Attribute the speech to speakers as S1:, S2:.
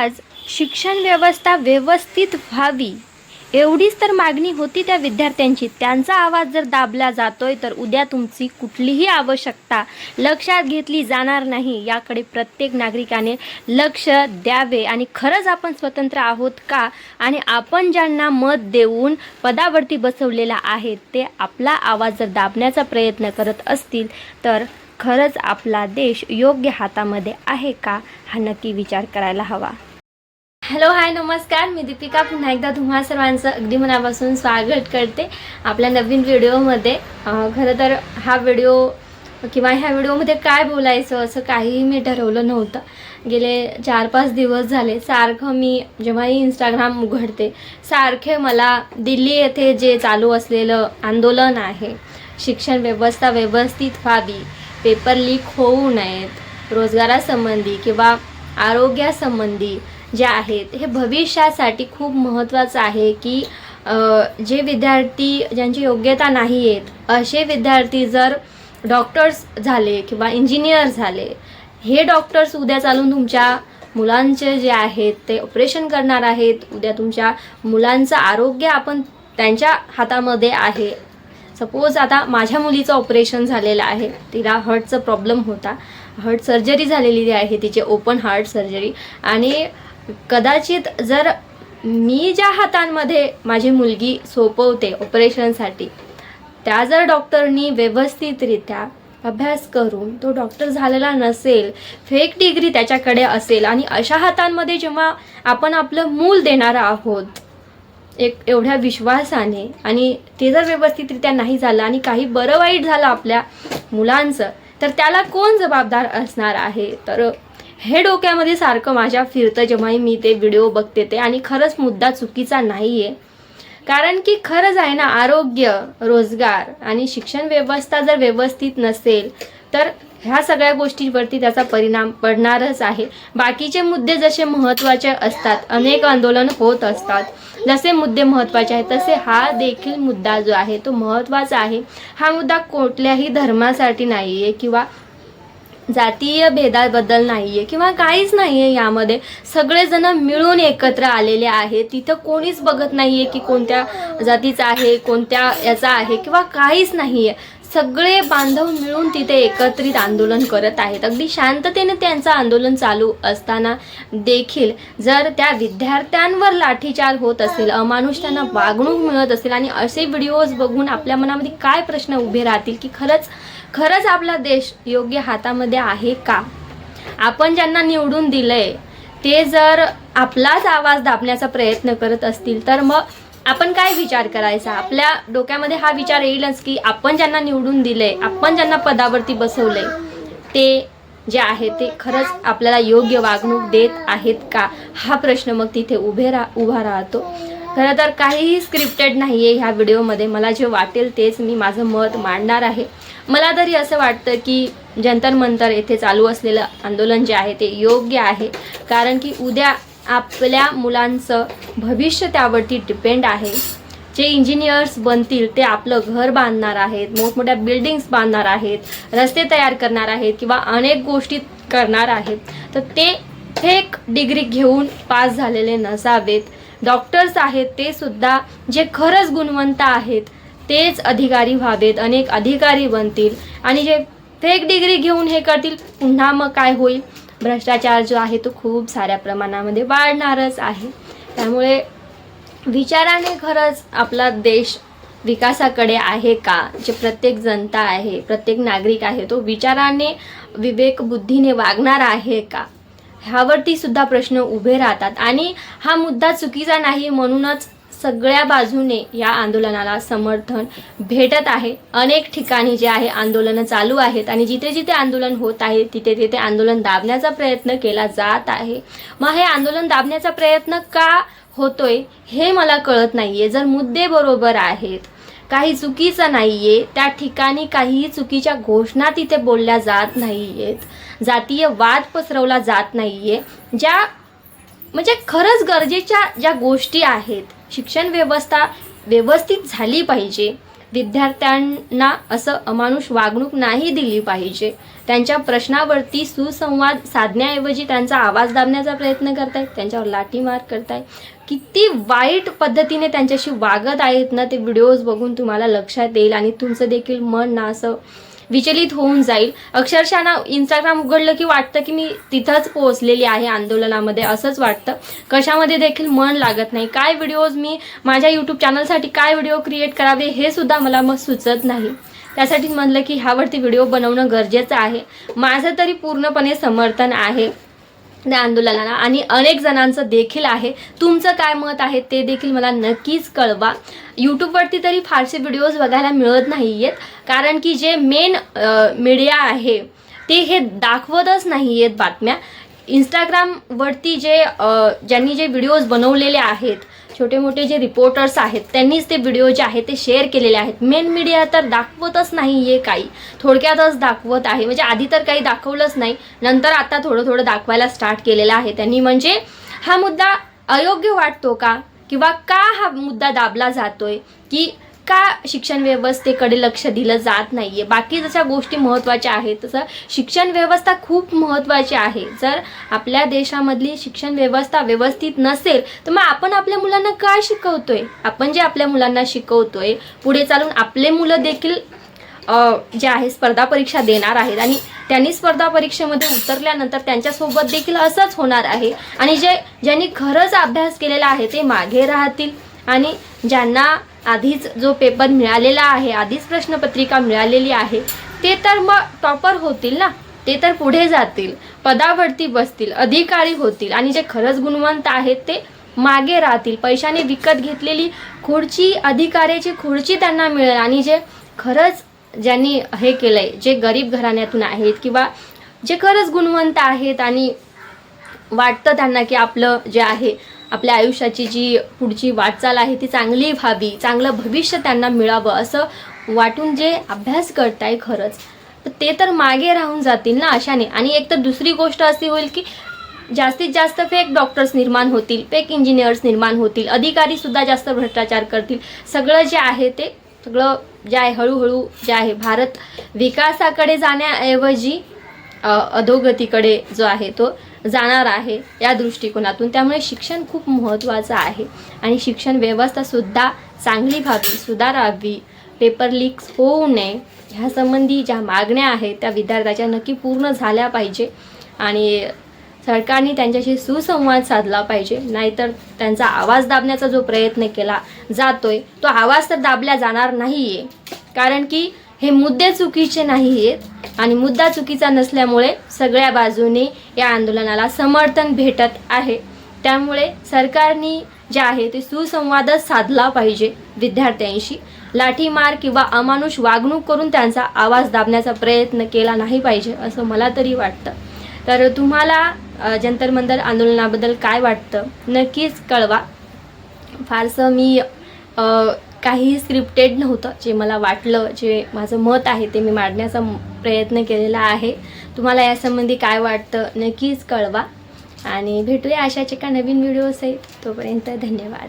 S1: आज शिक्षण व्यवस्था व्यवस्थित व्हावी एवढीच तर मागणी होती त्या विद्यार्थ्यांची. त्यांचा आवाज जर दाबला जातोय तर उद्या तुमची कुठलीही आवश्यकता लक्षात घेतली जाणार नाही. याकडे प्रत्येक नागरिकाने लक्ष द्यावे. आणि खरंच आपण स्वतंत्र आहोत का? आणि आपण ज्यांना मत देऊन पदावरती बसवलेला आहे ते आपला आवाज जर दाबण्याचा प्रयत्न करत असतील तर खरंच आपला देश योग्य हातामध्ये आहे का, हा नक्की विचार करायला हवा. हॅलो, हाय, नमस्कार. मी दीपिका पुन्हा एकदा तुम्हा सर्वांचं अगदी मनापासून स्वागत करते आपल्या नवीन व्हिडिओमध्ये. खरं तर हा व्हिडिओ किंवा ह्या व्हिडिओमध्ये काय बोलायचं असं काहीही मी ठरवलं नव्हतं. गेले 4-5 दिवस झाले सारखं मी जेव्हाही इंस्टाग्राम उघडते सारखे मला दिल्ली येथे जे चालू असलेलं आंदोलन आहे, शिक्षण व्यवस्था व्यवस्थित व्हावी, पेपर लीक होऊ नयेत, रोजगारासंबंधी किंवा आरोग्यासंबंधी जे आहेत हे भविष्यासाठी खूप महत्त्वाचं आहे की जे विद्यार्थी ज्यांची योग्यता नाही आहेत असे विद्यार्थी जर डॉक्टर्स झाले किंवा इंजिनियर झाले, हे डॉक्टर्स उद्या चालून तुमच्या मुलांचे जे आहेत ते ऑपरेशन करणार आहेत. उद्या तुमच्या मुलांचं आरोग्य आपण त्यांच्या हातामध्ये आहे. सपोज आता माझ्या मुलीचं ऑपरेशन झालेलं आहे, तिला हार्टचा प्रॉब्लेम होता, हार्ट सर्जरी झालेली आहे तिचे, ओपन हार्ट सर्जरी. आणि कदाचित जर मी ज्या हातांमध्ये माझी मुलगी सोपवते ऑपरेशनसाठी त्या जर डॉक्टरनी व्यवस्थितरित्या अभ्यास करून तो डॉक्टर झालेला नसेल, फेक डिग्री त्याच्याकडे असेल आणि अशा हातांमध्ये जेव्हा आपण आपलं मूल देणार आहोत एक एवढ्या विश्वासाने आणि ते जर व्यवस्थितरित्या नाही झालं आणि काही बरं वाईट झालं आपल्या मुलांचं तर त्याला कोण जबाबदार असणार आहे? तर हे डोक्यामध्ये सारखं माझ्या फिरतं जेव्हाही मी ते व्हिडिओ बघते ते. आणि खरंच मुद्दा चुकीचा नाही आहे, कारण की खरंच आहे ना, आरोग्य, रोजगार आणि शिक्षण व्यवस्था जर व्यवस्थित नसेल तर ह्या सगळ्या गोष्टींवरती त्याचा परिणाम पडणारच आहे. बाकीचे मुद्दे जसे महत्त्वाचे असतात, अनेक आंदोलन होत असतात, जसे मुद्दे महत्त्वाचे आहेत तसे हा देखील मुद्दा जो आहे तो महत्त्वाचा आहे. हा मुद्दा कुठल्याही धर्मासाठी नाही आहे किंवा जातीय भेदाबद्दल नाही आहे किंवा काहीच नाही आहे. यामध्ये सगळेजण मिळून एकत्र आलेले आहेत. तिथं कोणीच बघत नाही आहे की कोणत्या जातीचा आहे, कोणत्या याचा आहे किंवा काहीच नाही आहे. सगळे बांधव मिळून तिथे एकत्रित आंदोलन करत आहेत. अगदी शांततेने त्यांचं आंदोलन चालू असताना देखील जर त्या विद्यार्थ्यांवर लाठीचार्ज होत असेल, अमानुष त्यांना वागणूक मिळत असेल आणि असे व्हिडिओज बघून आपल्या मनामध्ये काय प्रश्न उभे राहतील की खरंच आपला देश योग्य हातामध्ये आहे का? आपण ज्यांना निवडून दिलंय ते जर आपलाच आवाज दाबण्याचा प्रयत्न करत असतील तर मग आपण काय विचार करायचा? आपल्या डोक्यामध्ये हा विचार येईलच की आपण ज्यांना निवडून दिलंय, आपण ज्यांना पदावरती बसवलंय ते जे आहे ते खरंच आपल्याला योग्य वागणूक देत आहेत का? हा प्रश्न मग तिथे उभा राहतो. खरं तर काहीही स्क्रिप्टेड नाही आहे ह्या व्हिडिओमध्ये. मला जे वाटेल तेच मी माझं मत मांडणार आहे. मला तरी असं वाटतं की जंतर मंतर येथे चालू असलेलं आंदोलन जे आहे ते योग्य आहे, कारण की उद्या आपल्या मुलांचं भविष्य त्यावरती डिपेंड आहे. जे इंजिनियर्स बनतील ते आपलं घर बांधणार आहेत, मोठमोठ्या बिल्डिंग्स बांधणार आहेत, रस्ते तयार करणार आहेत किंवा अनेक गोष्टी करणार आहेत. तर ते फेक डिग्री घेऊन पास झालेले नसावेत. डॉक्टर्स आहेत ते सुद्धा जे खरंच गुणवंत आहेत तेच अधिकारी व्हावेत, अनेक अधिकारी बनतील. आणि जे फेक डिग्री घेऊन हे करतील पुन्हा मग काय होईल? भ्रष्टाचार जो आहे तो खूप साऱ्या प्रमाणामध्ये वाढणारच आहे. त्यामुळे विचाराने खरंच आपला देश विकासाकडे आहे का? जे प्रत्येक जनता आहे, प्रत्येक नागरिक आहे तो विचाराने विवेकबुद्धीने वागणार आहे का? ह्यावरती सुद्धा प्रश्न उभे राहतात. आणि हा मुद्दा चुकीचा नाही म्हणूनच सगळ्या बाजूने या आंदोलनाला समर्थन भेटत आहे. अनेक ठिकाणी जे आहे आंदोलनं चालू आहेत आणि जिथे जिथे आंदोलन होत आहे तिथे तिथे आंदोलन दाबण्याचा प्रयत्न केला जात आहे. मग हे आंदोलन दाबण्याचा प्रयत्न का होतोय हे मला कळत नाहीये. जर मुद्दे बरोबर आहेत, काही चुकीचं नाहीये, त्या ठिकाणी काहीही चुकीच्या घोषणा तिथे बोलल्या जात नाहीयेत, जातीय वाद पसरवला जात नाहीये, ज्या म्हणजे खरंच गरजेच्या ज्या गोष्टी आहेत, शिक्षण व्यवस्था व्यवस्थित झाली पाहिजे, विद्यार्थ्यांना असं अमानुष वागणूक नाही दिली पाहिजे. त्यांच्या प्रश्नावरती सुसंवाद साधण्याऐवजी त्यांचा आवाज दाबण्याचा प्रयत्न करतायत, त्यांच्यावर लाठीमार करतायत. किती वाईट पद्धतीने त्यांच्याशी वागत आहेत ना, ते व्हिडिओज बघून तुम्हाला लक्षात येईल आणि तुमचं देखील मन ना असं विचलित होऊन जाईल. अक्षरशः ना इंस्टाग्राम उघडलं की वाटतं की मी तिथंच पोहोचलेली आहे आंदोलनामध्ये, असंच वाटतं. कशामध्ये देखील मन लागत नाही. काय व्हिडिओज मी माझ्या यूट्यूब चॅनलसाठी काय व्हिडिओ क्रिएट करावे हे सुद्धा मला मग सुचत नाही. त्यासाठी म्हटलं की ह्यावरती व्हिडिओ बनवणं गरजेचं आहे. माझं तरी पूर्णपणे समर्थन आहे त्या आंदोलनाला आणि अनेक जणांचं देखील आहे. तुमचं काय मत आहे ते देखील मला नक्कीच कळवा. यूट्यूबवरती तरी फारसे व्हिडिओज बघायला मिळत नाही आहेत, कारण की जे मेन मीडिया आहे ते हे दाखवतच नाही आहेत बातम्या. इंस्टाग्रामवरती ज्यांनी जे व्हिडिओज बनवलेले आहेत, छोटे मोठे जे रिपोर्टर्स आहेत, त्यांनीच ते व्हिडिओ जे आहेत ते शेअर केलेले आहेत. मेन मीडिया तर दाखवतच नाही आहे, काही थोडक्यातच दाखवत आहे. म्हणजे आधी तर काही दाखवलंच नाही, नंतर आता थोडं थोडं दाखवायला स्टार्ट केलेलं आहे त्यांनी. म्हणजे हा मुद्दा अयोग्य वाटतो का, किंवा का हा मुद्दा दाबला जातोय, की का शिक्षण व्यवस्थेकडे लक्ष दिलं जात नाही आहे. बाकी जशा गोष्टी महत्त्वाच्या आहेत तसं शिक्षण व्यवस्था खूप महत्त्वाची आहे. जर आपल्या देशामधली शिक्षण व्यवस्था व्यवस्थित नसेल तर मग आपण आपल्या मुलांना काय शिकवतोय. आपण जे आपल्या मुलांना शिकवतोय पुढे चालून आपले मुलं देखील जे आहे स्पर्धा परीक्षा देणार आहेत आणि त्यांनी स्पर्धा परीक्षेमध्ये उतरल्यानंतर त्यांच्यासोबत देखील असंच होणार आहे. आणि ज्यांनी खरंच अभ्यास केलेला आहे ते मागे राहतील आणि ज्यांना आधीच जो पेपर मिळालेला आहे, आधीच प्रश्नपत्रिका मिळालेली आहे, ते तर मग टॉपर होतील ना, ते तर पुढे जातील, पदावरती बसतील, अधिकारी होतील. आणि जे खरंच गुणवंत आहेत ते मागे राहतील. पैशाने विकत घेतलेली खुर्ची, अधिकाऱ्याची खुर्ची त्यांना मिळेल. आणि जे खरंच ज्यांनी हे केलंय, जे गरीब घराण्यातून आहेत किंवा जे खरंच गुणवंत आहेत आणि वाटतं त्यांना की आपलं जे आहे आपल्या आयुष्याची जी पुढची वाटचाल आहे ती चांगली व्हावी, चांगलं भविष्य त्यांना मिळावं असं वाटून जे अभ्यास करताय खरंच, तर ते तर मागे राहून जातील ना अशाने. आणि एक तर दुसरी गोष्ट अशी होईल की जास्तीत जास्त फेक डॉक्टर्स निर्माण होतील, फेक इंजिनियर्स निर्माण होतील, अधिकारीसुद्धा जास्त भ्रष्टाचार करतील. सगळं जे आहे ते सगळं जे आहे हळूहळू जे आहे भारत विकासाकडे जाण्याऐवजी अधोगतीकडे जो आहे तो जाणार आहे या दृष्टिकोनातून. त्यामुळे शिक्षण खूप महत्त्वाचं आहे आणि शिक्षण व्यवस्थासुद्धा चांगली व्हावी, सुधारावी, पेपर लीक्स होऊ नये ह्यासंबंधी ज्या मागण्या आहेत त्या विद्यार्थ्याच्या नक्की पूर्ण झाल्या पाहिजे आणि सरकारने त्यांच्याशी सुसंवाद साधला पाहिजे. नाहीतर त्यांचा आवाज दाबण्याचा जो प्रयत्न केला जातोय तो आवाज तर दाबला जाणार नाही आहे, कारण की हे मुद्दे चुकीचे नाही आहेत आणि मुद्दा चुकीचा नसल्यामुळे सगळ्या बाजूने या आंदोलनाला समर्थन भेटत आहे. त्यामुळे सरकारने जे आहे ते सुसंवादच साधला पाहिजे विद्यार्थ्यांशी. लाठीमार किंवा अमानुष वागणूक करून त्यांचा आवाज दाबण्याचा प्रयत्न केला नाही पाहिजे असं मला तरी वाटतं. तर तुम्हाला जंतर मंतर आंदोलनाबद्दल काय वाटतं नक्कीच कळवा. फारसं मी काही स्क्रिप्टेड नव्हतं, जे मला वाटलं, जे माझं मत आहे ते मी मांडण्याचा प्रयत्न केलेला आहे. तुम्हाला यासंबंधी काय वाटतं नक्कीच कळवा आणि भेटूया अशाच एका नवीन व्हिडिओ सहित. तोपर्यंत धन्यवाद.